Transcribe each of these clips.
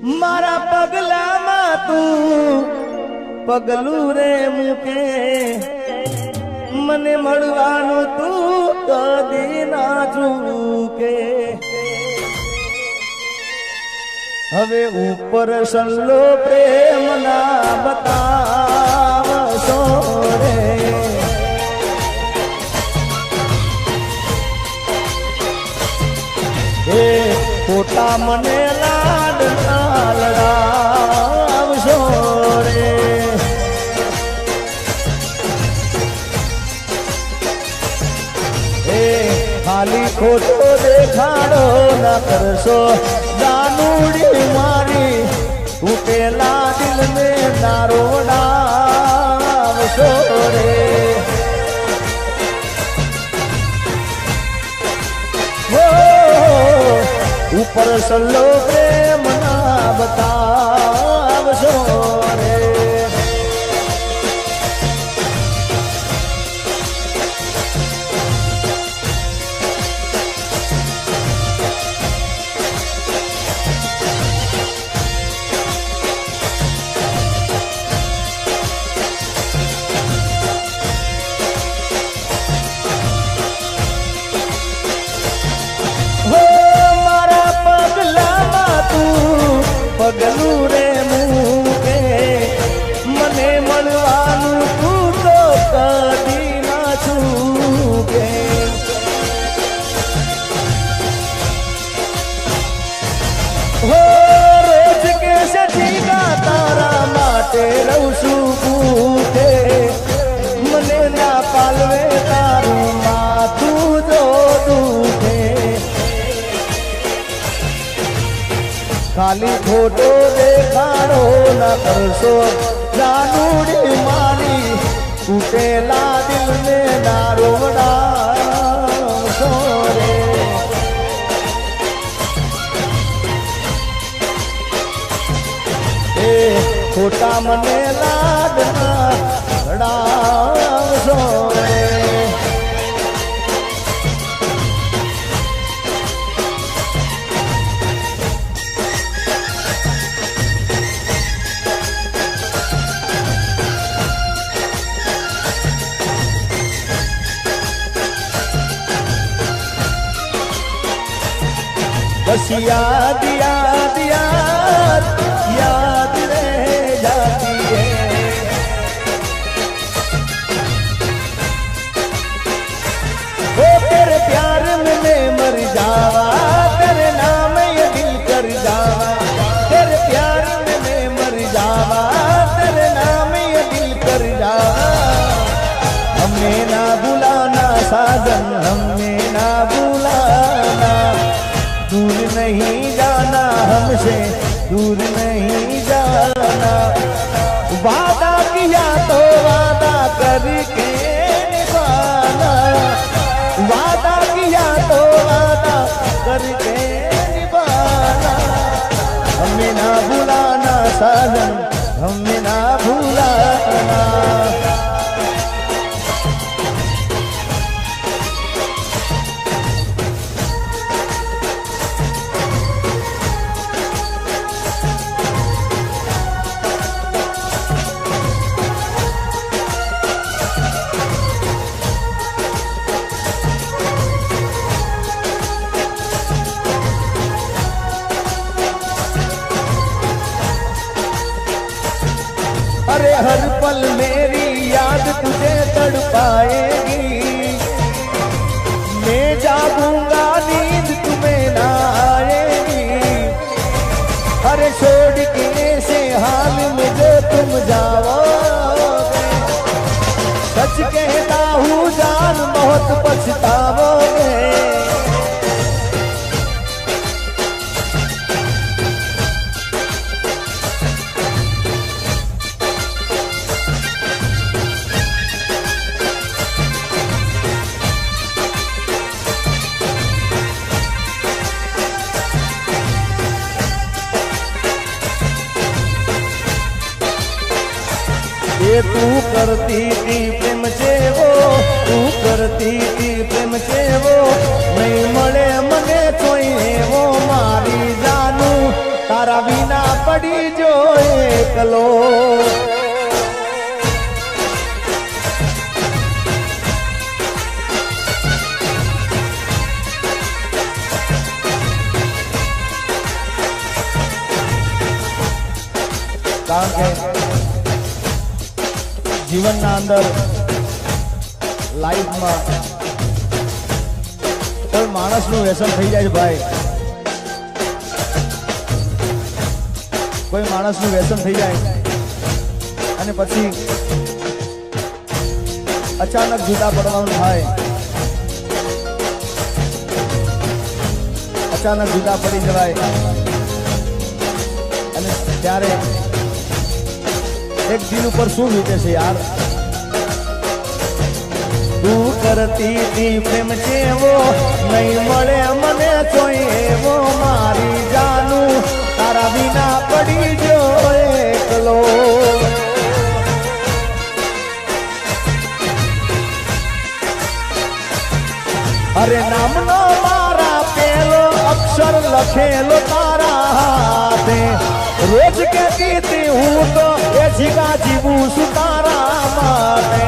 मारा पगला मा तू पगलू रे मुके मने मळवानु तू कदी ना चूके हवे ऊपर सल्लो प्रेम ना बताव सोरे ए खोटा मने लाड ना लड़ाव सोरे ए खाली खोटो देखाड़ो ना करशो दानूड़ी मारी उकेला दिल में नारो नाम सोरे वो ऊपर सल्लो प्रेम ना बताव सोरे पगलू रे मुके मने मळवानु तू तो कदी ना छूके हो रोज के सठीका तारा माटे रहूं भूखे मने ना पालवे तारू माथू जो दुखे खाली फोटो देखाड़ो ना करशो जानूड़ी मारी टूटेला दिल में नारो सोरे ए खोटा मने लाडना लड़ाव सोरे बस याद याद याद याद रह जाती है वो तेरे प्यार में मैं मर जावा तेरे नाम ये दिल कर जावा तेरे प्यार में मैं मर जावा तेरे नाम ये दिल कर जावा हमें ना बुलाना साजन हमें ना बुलाना दूर नहीं जाना हमसे दूर नहीं जाना वादा किया तो वादा करके निभाना वादा किया तो वादा करके निभाना हमें ना भुलाना साजन हमें ना भुलाना अरे हर पल मेरी याद तुझे तड़पाएगी मैं जागूंगा नींद तुम्हें ना आएगी अरे छोड़ के ऐसे हाल में जो तुम जाओगे सच कहता हूँ जान बहुत पछताओगे ये तू करती थी प्रेम से वो तू करती थी प्रेम से वो नहीं मळे मने कोई वो मारी जानू तारा बिना પડી જો એકલો કારણ કે જીવનના અંદર લાઈફમાં કોઈ માણસનું વ્યસન થઈ જાય છે ભાઈ કોઈ માણસનું વ્યસન થઈ જાય અને પછી અચાનક જુદા પડવાનું થાય અચાનક જુદા પડી જવાય અને ત્યારે એક દિલ ઉપર શું વીતે છે યાર તું કરતી તી પ્રેમ જેવો નહીં મળે મને કોઈ એવો મારી જાનું તારા વિના પડી જો એકલો અરે નામનો મારા પેલો અક્ષર લખેલો તારા હાથે રોજ કહેતી તી હું તો એ જીગા જીવું છું તારા માટે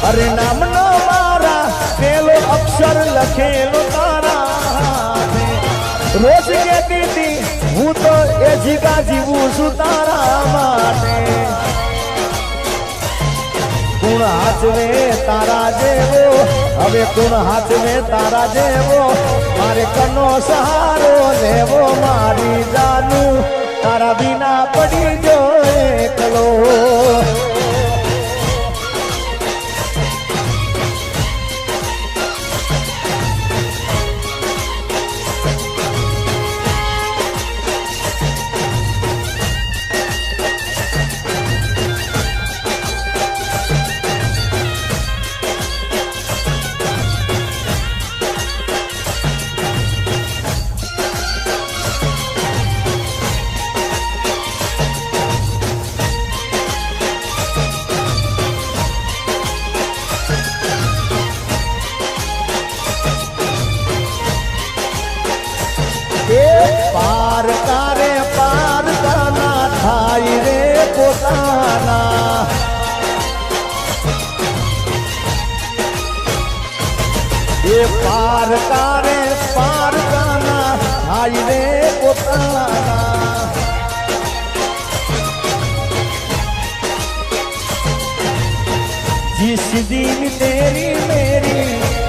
અરે નામનો મારા પેલો અક્ષર લખેલો તારા હાથે રોજ કહેતી તી હું તો એ જીગા જીવું છું તારા માટે કોણ હાથવે તારા જેવો હવે કોણ હાથવે તારા જેવો મારે કનો સહારો લેવો મારી જાનું તારા વિના પડી જો એકલો પાર કારે પાર કાના થાય રે પોતાના એ પાર કારે પાર કાના થાય રે પોતાના जिस दिन तेरी मेरी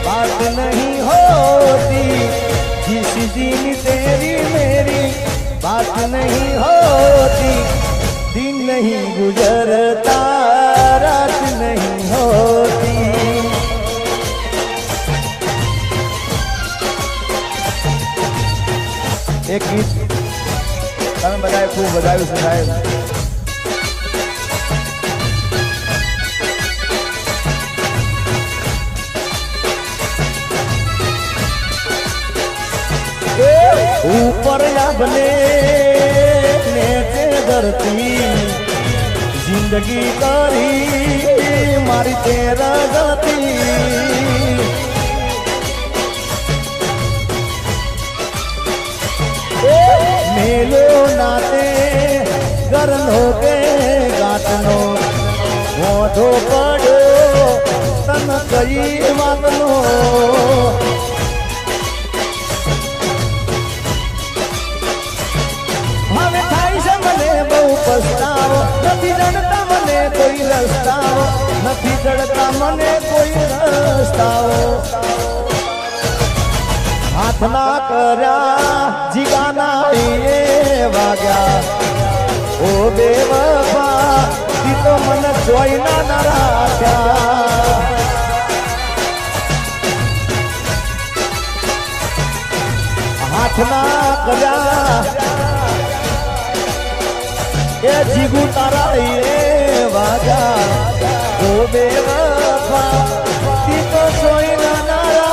बात नहीं होती जिस दिन तेरी मेरी बात नहीं होती दिन नहीं गुजरता रात नहीं होती एक गीत તમે બધાએ ખૂબ બજાવ્યું છે સાહેબ ऊपर या बने नीचे धरती जिंदगी करी मारी तेरा गति मेलो नाते गरन हो गए गाटनो मोधो पड़ो तन कई वातनो પસ્તાવો નથી જડતા મને કોઈ રસ્તાઓ નથી જડતા મને કોઈ રસ્તાઓ હાથના કર્યા જીગાના એ વાગ્યા ઓ બેવફા તી તો મને જોઈના ન રાખ્યા હાથના કર્યા ये जीगू तारा ये वाजा ओ बेवफा ती तो सोई ना नारा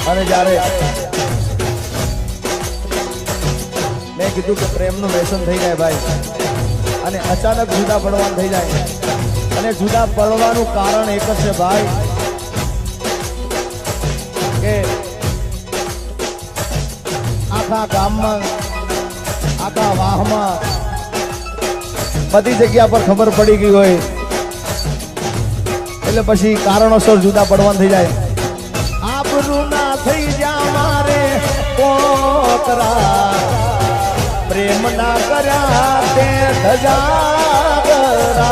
अरे जारे मैं કીધું કે પ્રેમનું વ્યસન થઈ જાય ભાઈ અને અચાનક જુદા પડવાનું થઈ જાય અને જુદા પડવાનું કારણ એક જ છે ભાઈ કે આખા ગામમાં આખા વાહમાં બધી જગ્યા પર ખબર પડી ગઈ હોય એટલે પછી કારણોસર જુદા પડવાનું થઈ જાય આબરૂ ના થઈ જા મારે પોતરા પ્રેમ ના કર્યા તે ધજાગરા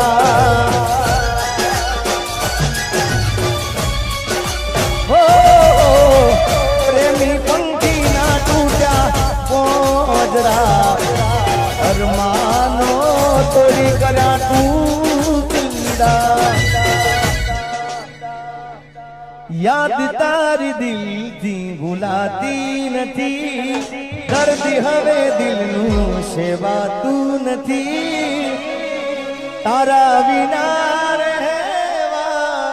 હો પ્રેમી પંખી ના તૂટ્યા પોજરા અરમાનો તોડી કર્યા તૂટીડા યાદ તારી દિલથી ભૂલાતી નથી દર્દ હવે દિલનું સેવાતું નથી તારા વિના રહેવાતું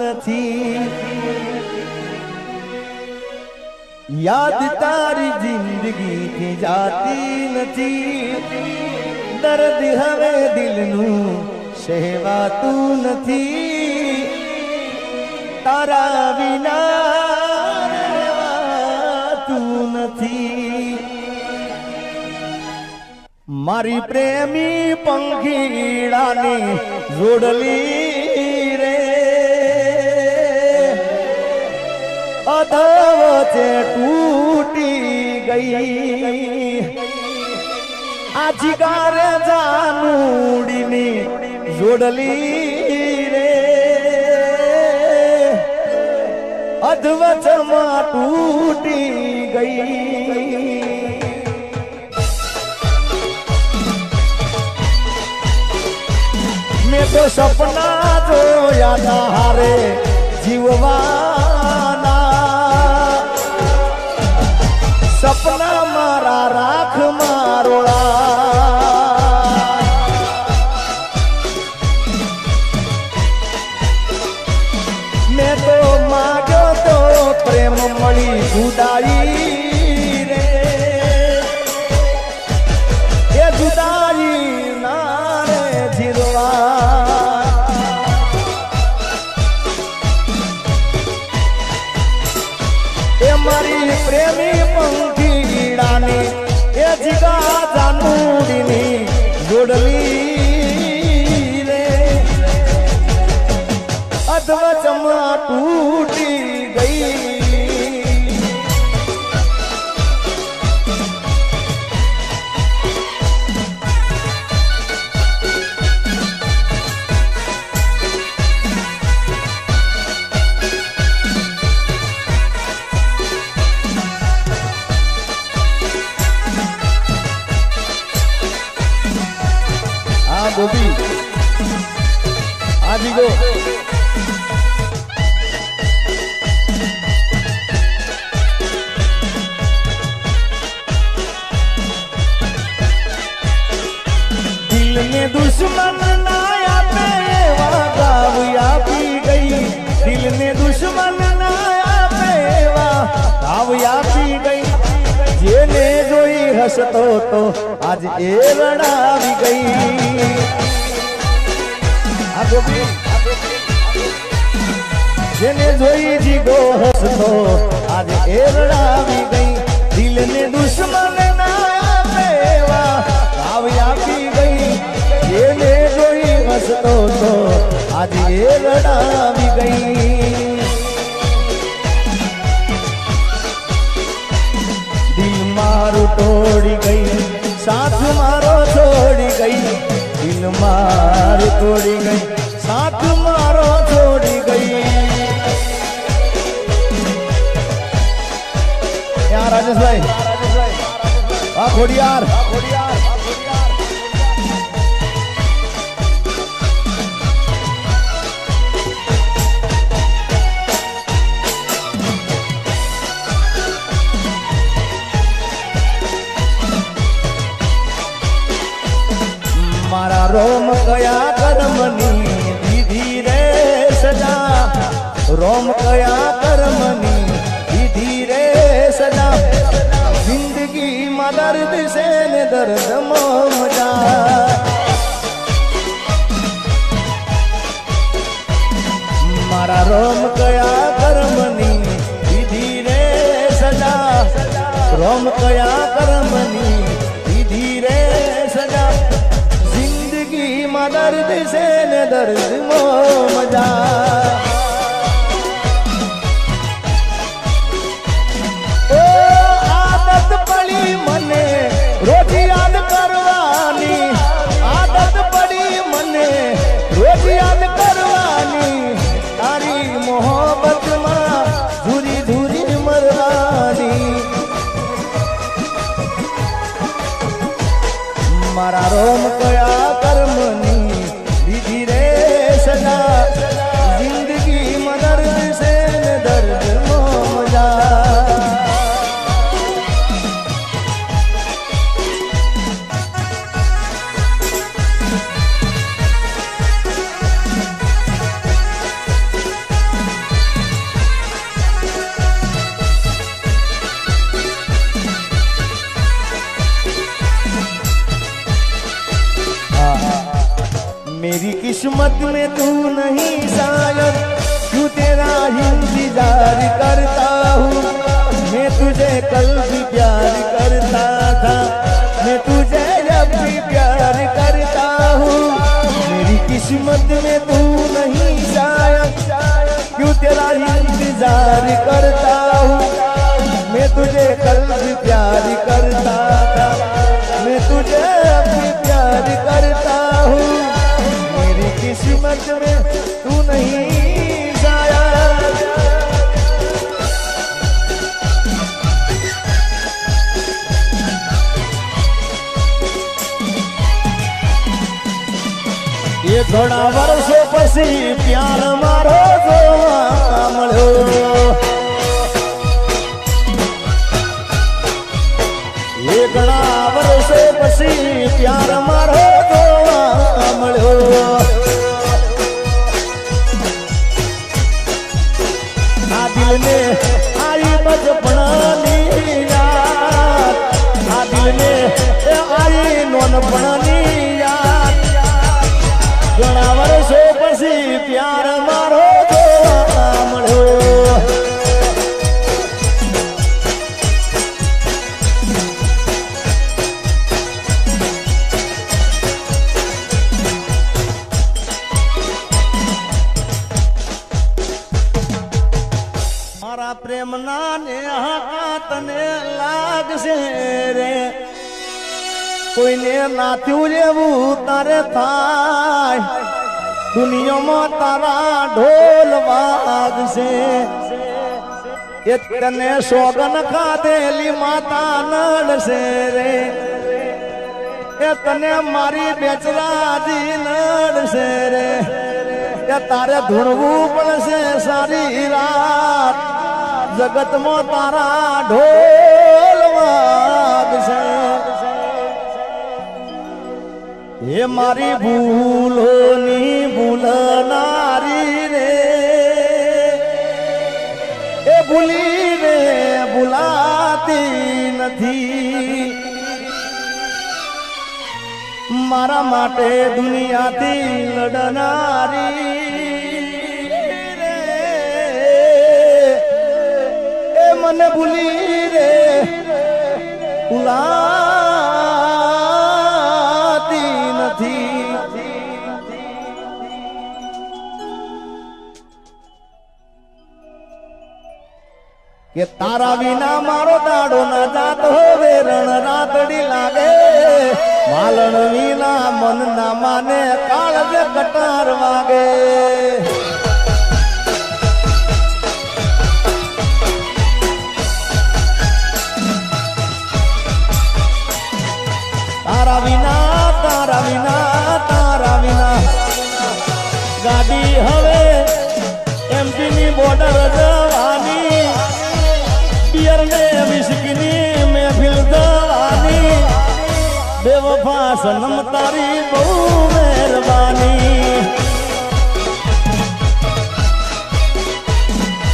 નથી યાદ તારી જિંદગીથી જાતી નથી દર્દ હવે દિલનું સેવાતું નથી તારા વિના રહેવાતું નથી મારી પ્રેમી પંખીડાની જોડલી રે અધવચે તૂટી ગઈ આ જીગારે જાનુડીની જોડલી રે અધવચમાં તૂટી ગઈ મેં તો સપના જોયા તા હારે જીવવાના સપના મારા રાખ મારોળા મેં તો માગ્યો તો પ્રેમ મળી જુદાઈ રે એ જુદાઈ ના રે જીરવા એ મારી પ્રેમી પંખીડાની એ જીગા જાનુડીની જોડલી રે અધવચમાં તૂટી ગઈ આ ગોપી આ જીગો दुश्मन ना आपे एवा गाव आपी गई दिल ने दुश्मन ना आपे एवा गाव आपी गई जेने जोई हसतो तो आज ए रडावी गई आ गोपी जेने जोई जीगो हसतो आज ए रडावी गई दिल ने दुश्मन ना आपे एवा गाव आपी गई જેને જોઈ હસતો તો આજે એ રડાવી ગઈ દિલ મારું તોડી ગઈ સાથ મારો છોડી ગઈ દિલ મારું તોડી ગઈ સાથ મારો છોડી ગઈ યાર રાજેશભાઈ આ ખોડિયાર મારા રોમ કયા કર્મની દીધી રે સજા રોમ કયા કર્મની દીધી રે સજા જિંદગી માં દર્દ છે દર્દ મજા મારા રોમ કયા કર્મની વિધિ રે સજા રોમ કયા કર્મની વિધિ રે સજા જિંદગીમાં દર્દ છે ને દર્દ મજા મને રોજ યાદ કરવાની આદત પડી મને રોજ યાદ કરવાની તારી મોહબ્બતમાં ધૂરી ધૂરી મરવાની મારા રોમ કયા કર્મની દીધી રે સજા જિંદગીમાં દર્દ છે ને દર્દ મજા मेरी किस्मत में तू नहीं शायद क्यों तेरा इंतजार करता हूँ मैं तुझे कल भी प्यार करता था मैं तुझे जब भी प्यार करता हूँ मेरी किस्मत में तू नहीं शायद क्यों तेरा इंतजार करता हूँ मैं तुझे कल भी प्यार करता था मैं तुझे अब भी प्यार करता हूँ किस्मत में तू नहीं शायद ये थोड़ा वर्षों पसी प्यार मारो जोवा મળ્યો ये ઘણા વર્ષો પછી પ્યાર મારો જોવા મળ્યો ने आई बचपनी याद आ दिल ने आई नोनपणी याद घણા વર્ષો પછી પ્યાર મારો જોવા મળ્યો प्रेम नाने तने लागशे रे कोई ने नाथ्यू जेवू तारे थाय दुनिया में तारा ढोल वागशे तने सोगन खाधेली माता नड़शे रे तने मारी बेचराजी नड़शे रे तारे धुणवू पड़शे सारी रात जगत में तारा ढोल वागशे ये मारी भूलोनी भूलनारी रे ए भूली रे भूलाती નથી મારા માટે દુનિયાથી લડનારી मन भूली रे भूलाती નથી કે તારા વિના મારો દાડો ના જાત હોવે રણ રાતડી લાગે માલણ વિના મન ના માને કાળજ કટાર વાગે तारा विना गाड़ी हवे एमपी नी बॉर्डर जवानी बियर ने विस्की नी महफिल जवानी बेवफा सनम तारी बहु मेहरबानी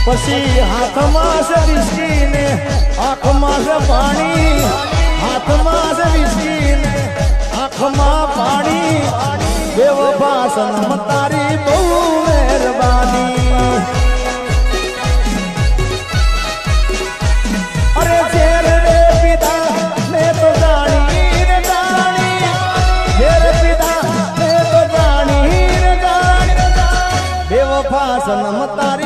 पसी हाथમાં से विस्की ने आँखમાં से पानी हाथમાં से विस्की सनम तारी बहु मेहरबानी। अरे जेर रे पिता मैं तो जानी रे जानी, जेर पिता मैं तो जानी रे जानी, बेवफा सनम तारी